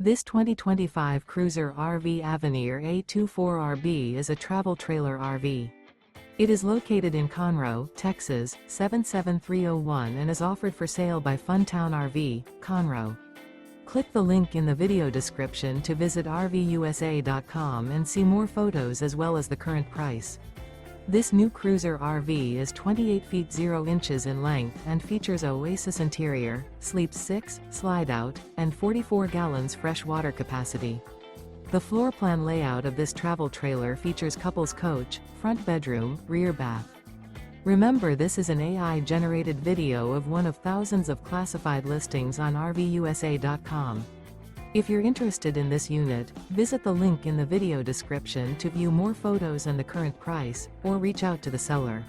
This 2025 Cruiser RV Avenir A-24RB is a travel trailer RV. It is located in Conroe, Texas, 77301 and is offered for sale by Funtown RV, Conroe. Click the link in the video description to visit RVUSA.com and see more photos as well as the current price. This new Cruiser RV is 28 feet 0 inches in length and features OASIS interior, sleeps 6, slide-out, and 44 gallons fresh water capacity. The floor plan layout of this travel trailer features couples coach, front bedroom, rear bath. Remember, this is an AI-generated video of one of thousands of classified listings on RVUSA.com. If you're interested in this unit, visit the link in the video description to view more photos and the current price, or reach out to the seller.